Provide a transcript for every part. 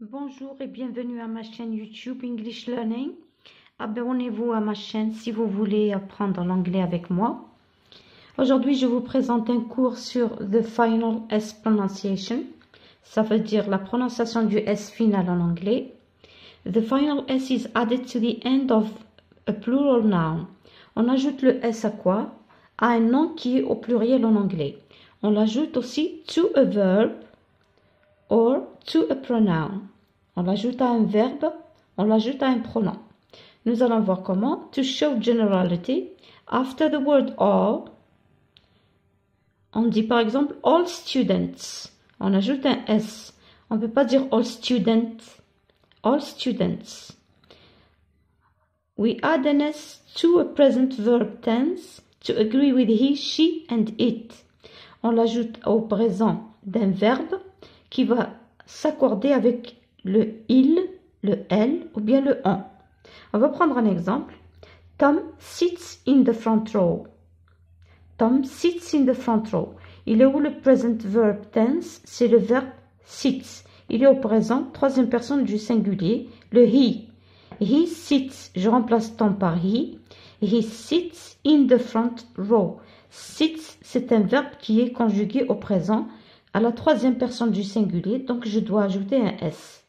Bonjour et bienvenue à ma chaîne YouTube English Learning. Abonnez-vous à ma chaîne si vous voulez apprendre l'anglais avec moi. Aujourd'hui, je vous présente un cours sur the final S pronunciation. Ça veut dire la prononciation du S final en anglais. The final S is added to the end of a plural noun. On ajoute le S à quoi? À un nom qui est au pluriel en anglais. On l'ajoute aussi to a verb or to a pronoun. On l'ajoute à un verbe, on l'ajoute à un pronom. Nous allons voir comment. To show generality, after the word all, on dit par exemple all students. On ajoute un S. On ne peut pas dire all students. All students. We add an S to a present verb tense to agree with he, she and it. On l'ajoute au présent d'un verbe qui va s'accorder avec le il, le elle ou bien le on. On va prendre un exemple. Tom sits in the front row. Tom sits in the front row. Il est où le present verb tense? C'est le verbe sits. Il est au présent, troisième personne du singulier, le he. He sits, je remplace Tom par he. He sits in the front row. Sits, c'est un verbe qui est conjugué au présent à la troisième personne du singulier, donc je dois ajouter un S.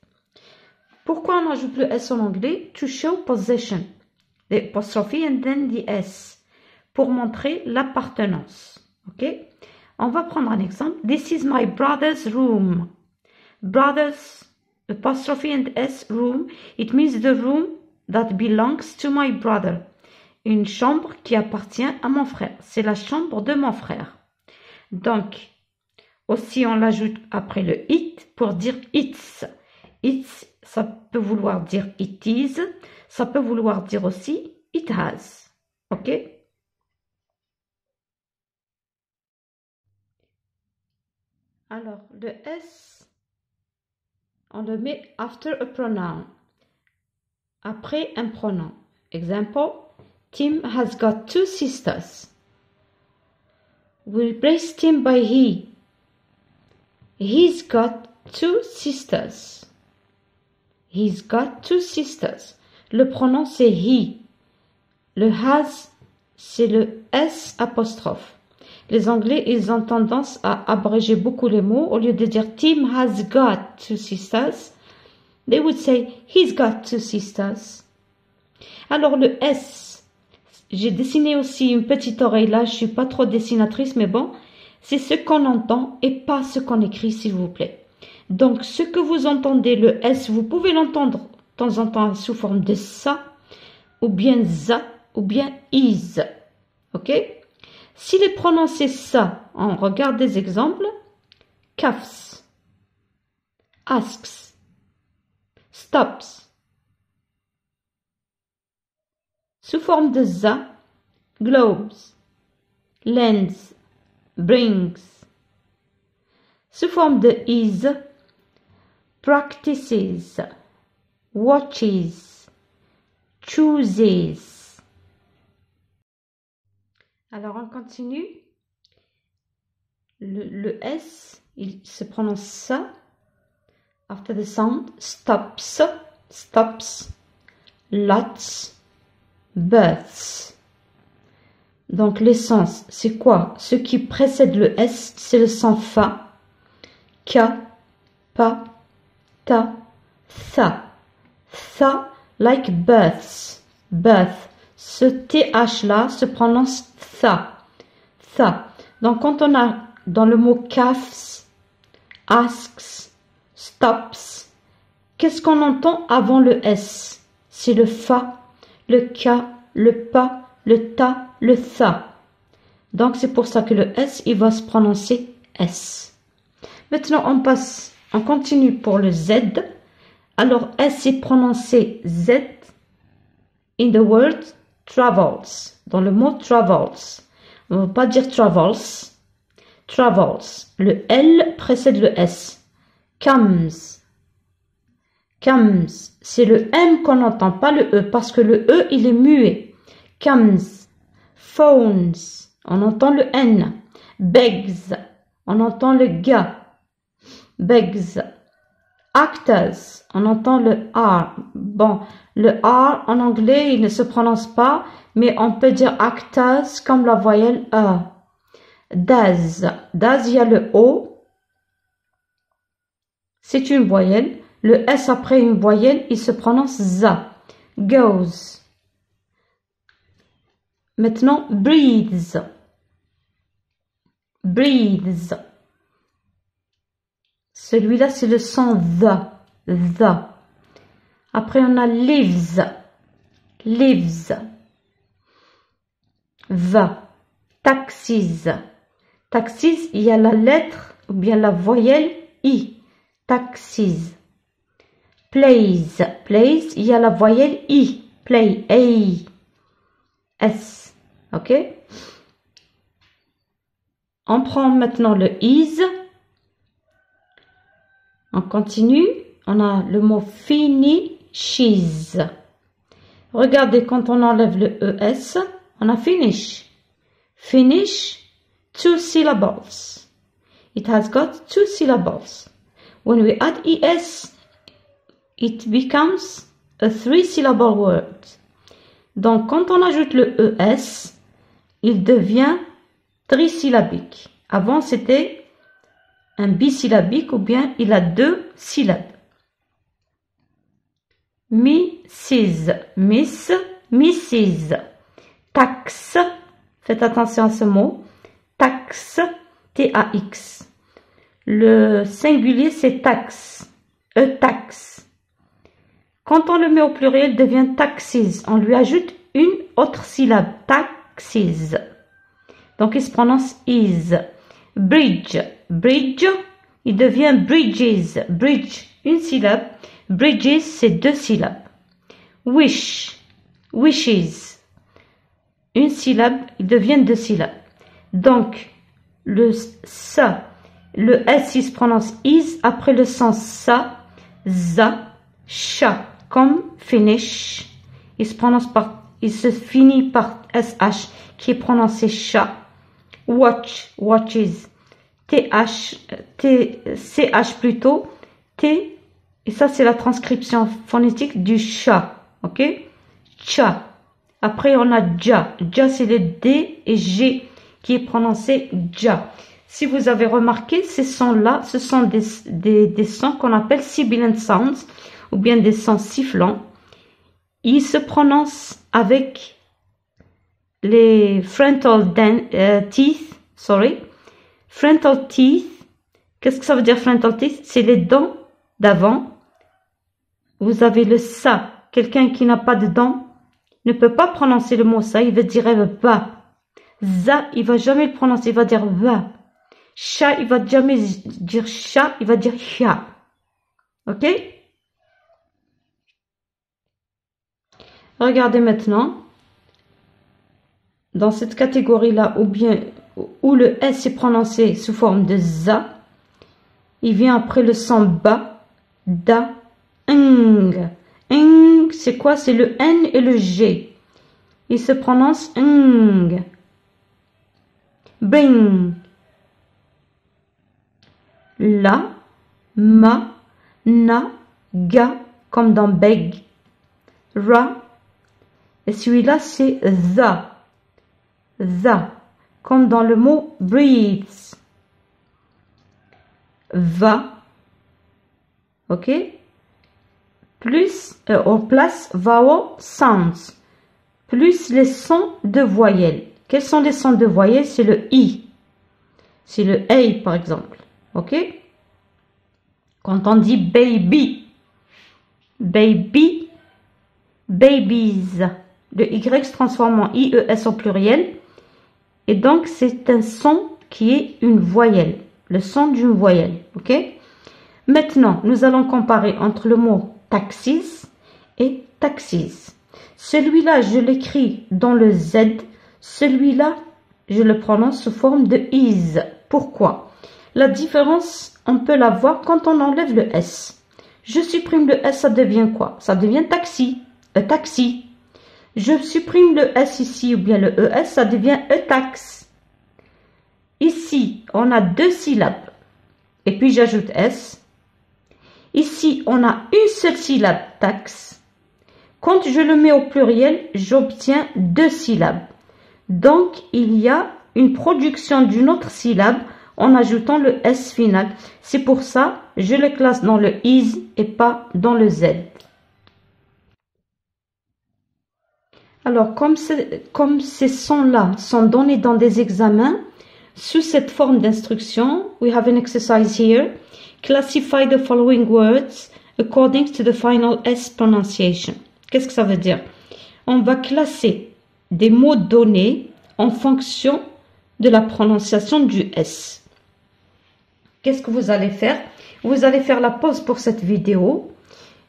Pourquoi on ajoute le S en anglais? To show possession. The apostrophe and then the S. Pour montrer l'appartenance. Ok? On va prendre un exemple. This is my brother's room. Brother's apostrophe and S room. It means the room that belongs to my brother. Une chambre qui appartient à mon frère. C'est la chambre de mon frère. Donc, aussi on l'ajoute après le it pour dire it's. It's, ça peut vouloir dire it is. Ça peut vouloir dire aussi it has. Ok? Alors, le S, on le met after a pronoun. Après un pronom. Example, Tim has got 2 sisters. We replace Tim by he. He's got 2 sisters. He's got 2 sisters. Le pronom c'est he. Le has, c'est le S apostrophe. Les Anglais, ils ont tendance à abréger beaucoup les mots. Au lieu de dire Tim has got 2 sisters, they would say he's got 2 sisters. Alors le S, j'ai dessiné aussi une petite oreille là. Je suis pas trop dessinatrice, mais bon, c'est ce qu'on entend et pas ce qu'on écrit, s'il vous plaît. Donc, ce que vous entendez, le S, vous pouvez l'entendre de temps en temps sous forme de ça, ou bien za, ou bien is. Ok? S'il est prononcé ça, on regarde des exemples. Cuffs, asks, stops. Sous forme de za, globes, lends, brings. Sous forme de is, practices, watches, chooses. Alors on continue. Le S, il se prononce ça. After the sound, stops, stops, lots, births. Donc les sens, c'est quoi? Ce qui précède le S, c'est le son fa. Ka, pa, ta, tha. Tha, like births. Birth. Ce TH là se prononce tha. Tha. Donc quand on a dans le mot cuffs, asks, stops, qu'est-ce qu'on entend avant le S? C'est le fa, le ka, le pa, le ta, le tha. Donc c'est pour ça que le S, il va se prononcer S. Maintenant, on continue pour le Z. Alors, S est prononcé Z in the word travels. Dans le mot travels. On ne va pas dire travels. Travels. Le L précède le S. Comes. Comes. C'est le M qu'on n'entend pas le E parce que le E, il est muet. Comes. Phones. On entend le N. Begs. On entend le G. Begs. Actors, on entend le R. Bon, le R en anglais, il ne se prononce pas, mais on peut dire actors comme la voyelle E. Does, il y a le O, c'est une voyelle. Le S après une voyelle, il se prononce ZA. Goes. Maintenant, breathes. Breathes. Celui-là, c'est le son the. Après, on a lives. Lives. Va. Taxis. Taxis, il y a la lettre ou bien la voyelle I. Taxis. Plays. Plays, il y a la voyelle I. Play. A. S. Ok? On prend maintenant le is. On continue. On a le mot finishes. Regardez, quand on enlève le ES, on a finish. Finish, 2 syllables. It has got 2 syllables. When we add ES, it becomes a 3-syllable word. Donc, quand on ajoute le ES, il devient trisyllabique. Avant, c'était un bisyllabique ou bien il a 2 syllabes. Mrs, Miss, Mrs. Tax, faites attention à ce mot. Tax, T-A-X. Le singulier, c'est tax. Tax. Quand on le met au pluriel, il devient taxes. On lui ajoute une autre syllabe. Taxes. Donc, il se prononce is. Bridge. Bridge, il devient bridges. Bridge, une syllabe. Bridges, c'est 2 syllabes. Wish. Wishes. Une syllabe, il devient 2 syllabes. Donc, le sa, le S, il se prononce is. Après le sens sa, za, sha, comme finish. Il se finit par SH, qui est prononcé sha. Watch, watches. CH plutôt. T, et ça c'est la transcription phonétique du chat. Ok? Cha. Après on a ja. Ja c'est le D et G qui est prononcé ja. Si vous avez remarqué, ces sons-là, ce sont des sons qu'on appelle sibilant sounds ou bien des sons sifflants. Ils se prononcent avec les frontal teeth. Frontal teeth. Qu'est-ce que ça veut dire frontal teeth? C'est les dents d'avant. Vous avez le ça. Quelqu'un qui n'a pas de dents ne peut pas prononcer le mot ça. Il va dire va. Za, il va jamais le prononcer. Il va dire va. Cha, il va jamais dire cha. Il va dire cha. Ok? Regardez maintenant. Dans cette catégorie-là, ou bien où le S est prononcé sous forme de za, il vient après le son ba, da, ng. Ng, c'est quoi? C'est le N et le G. Il se prononce ng. Bring. La, ma, na, ga, comme dans beg. Ra. Et celui-là, c'est the, comme dans le mot breathes. Va, ok, plus, on place vowel sounds, plus les sons de voyelles. Quels sont les sons de voyelles? C'est le I, c'est le A par exemple, ok. Quand on dit baby, baby, babies, le Y se transforme en IES au pluriel. Et donc, c'est un son qui est une voyelle. Le son d'une voyelle. Ok? Maintenant, nous allons comparer entre le mot taxis et taxis. Celui-là, je l'écris dans le Z. Celui-là, je le prononce sous forme de is. Pourquoi? La différence, on peut la voir quand on enlève le S. Je supprime le S, ça devient quoi? Ça devient taxi. Taxi. Je supprime le S ici ou bien le ES, ça devient tax. Ici, on a 2 syllabes. Et puis j'ajoute S. Ici, on a une seule syllabe, taxe. Quand je le mets au pluriel, j'obtiens 2 syllabes. Donc, il y a une production d'une autre syllabe en ajoutant le S final. C'est pour ça, je le classe dans le is et pas dans le Z. Alors, comme ces sons-là sont donnés dans des examens, sous cette forme d'instruction, we have an exercise here. Classify the following words according to the final S pronunciation. Qu'est-ce que ça veut dire? On va classer des mots donnés en fonction de la prononciation du S. Qu'est-ce que vous allez faire? Vous allez faire la pause pour cette vidéo.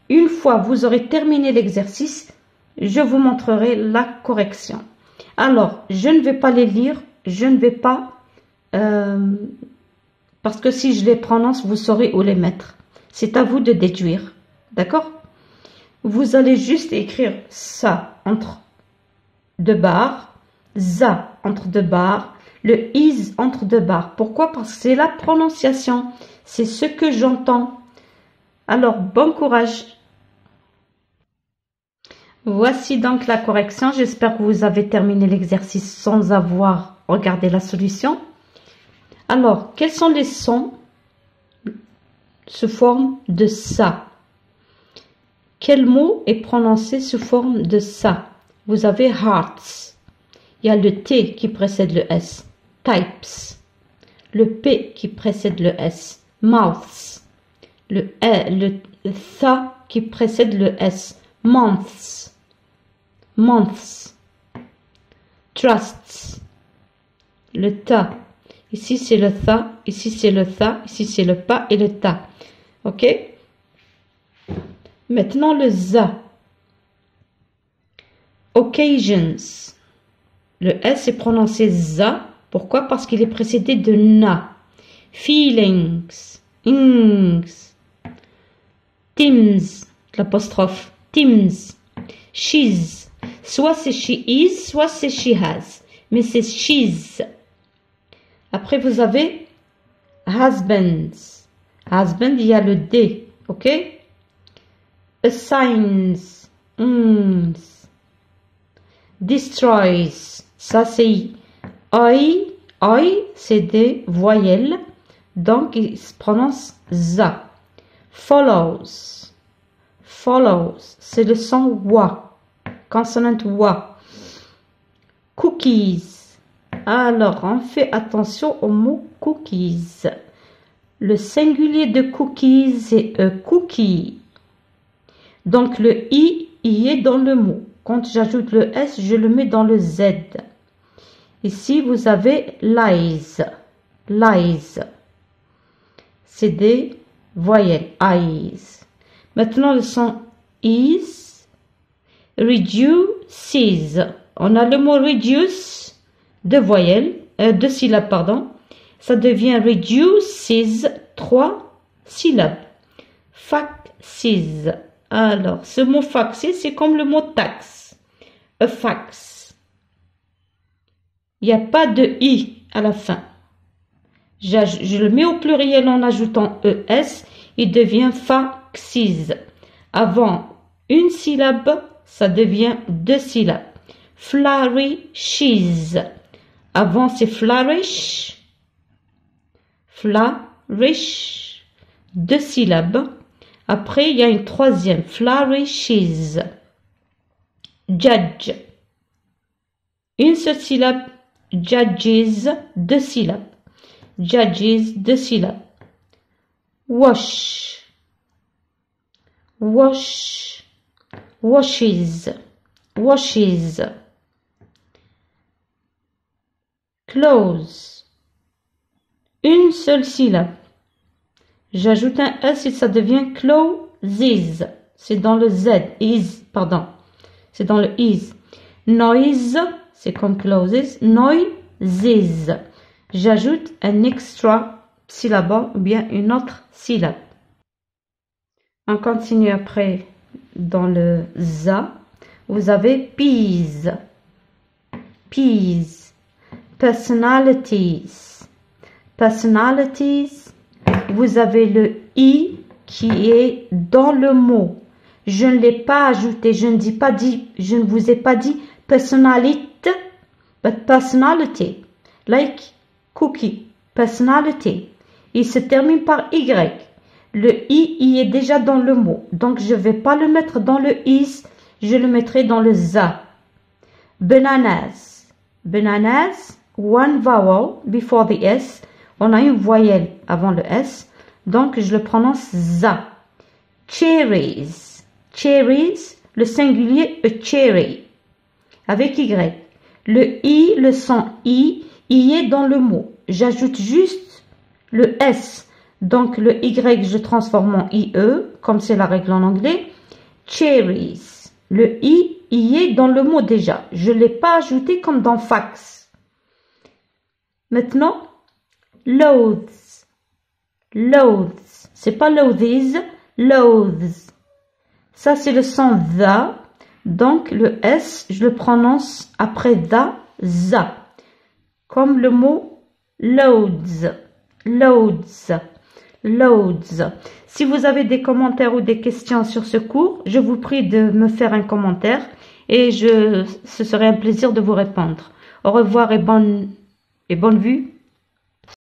Une fois vous aurez terminé l'exercice, je vous montrerai la correction. Alors, je ne vais pas les lire, je ne vais pas... parce que si je les prononce, vous saurez où les mettre. C'est à vous de déduire. D'accord? Vous allez juste écrire ça entre deux barres, za entre deux barres, le is entre deux barres. Pourquoi? Parce que c'est la prononciation. C'est ce que j'entends. Alors, bon courage. Voici donc la correction. J'espère que vous avez terminé l'exercice sans avoir regardé la solution. Alors, quels sont les sons sous forme de ça? Quel mot est prononcé sous forme de ça? Vous avez hearts. Il y a le T qui précède le S. Types. Le P qui précède le S. Mouths. Le th qui précède le S. Months. Months. Trusts. Le ta. Ici c'est le tha, ici c'est le tha, ici c'est le pa et le ta. Ok? Maintenant le za. Occasions. Le S est prononcé za. Pourquoi? Parce qu'il est précédé de na. Feelings. Ings. Tims. L'apostrophe. Tims. She's. Soit c'est she is, soit c'est she has. Mais c'est she's. Après, vous avez husbands. Husband, il y a le D. Ok? Assigns. Destroys. Ça, c'est I. I, c'est des voyelles. Donc, il se prononce za. Follows. Follows. C'est le son wa. Consonant wa. Cookies. Alors, on fait attention au mot cookies. Le singulier de cookies, c'est cookie. Donc, le I y est dans le mot. Quand j'ajoute le S, je le mets dans le Z. Ici, vous avez lies. Lies. C'est des voyelles. Eyes. Maintenant, le son is. Reduces. On a le mot reduce. Deux voyelles, deux syllabes, pardon. Ça devient reduces, 3 syllabes. Faxes. Alors, ce mot faxes, c'est comme le mot taxe. A fax. Il n'y a pas de i à la fin. Je le mets au pluriel en ajoutant es. Il devient faxes. Avant une syllabe, ça devient 2 syllabes. Flourishes. Avant, c'est flourish. Flourish. 2 syllabes. Après, il y a une troisième. Flourishes. Judge. Une seule syllabe. Judges. 2 syllabes. Judges. 2 syllabes. Wash. Wash. Washes. Washes. Close. Une seule syllabe. J'ajoute un S et ça devient closes. C'est dans le Z. Is, pardon. C'est dans le is. Noise, c'est comme closes. Noises. J'ajoute un extra syllabe ou bien une autre syllabe. On continue après dans le za. Vous avez peas. Peas. Personalities. Personalities. Vous avez le i qui est dans le mot. Je ne l'ai pas ajouté, je ne vous ai pas dit personality, but personality, like cookie, personality. Il se termine par Y. Le I y est déjà dans le mot, donc je ne vais pas le mettre dans le is, je le mettrai dans le za. Bananas, bananas, one vowel before the S, on a une voyelle avant le S, donc je le prononce za. Cherries, cherries, le singulier a cherry, avec Y. Le I, le son I, y est dans le mot. J'ajoute juste le S, donc le Y je transforme en IE, comme c'est la règle en anglais. Cherries, le I y est dans le mot déjà. Je ne l'ai pas ajouté comme dans fax. Maintenant, loathes, loathes, c'est pas loathes, loathes. Ça c'est le son THA, donc le S, je le prononce après THA, ZA, comme le mot loads, loads, loads. Si vous avez des commentaires ou des questions sur ce cours, je vous prie de me faire un commentaire et ce serait un plaisir de vous répondre. Au revoir et bonne vue.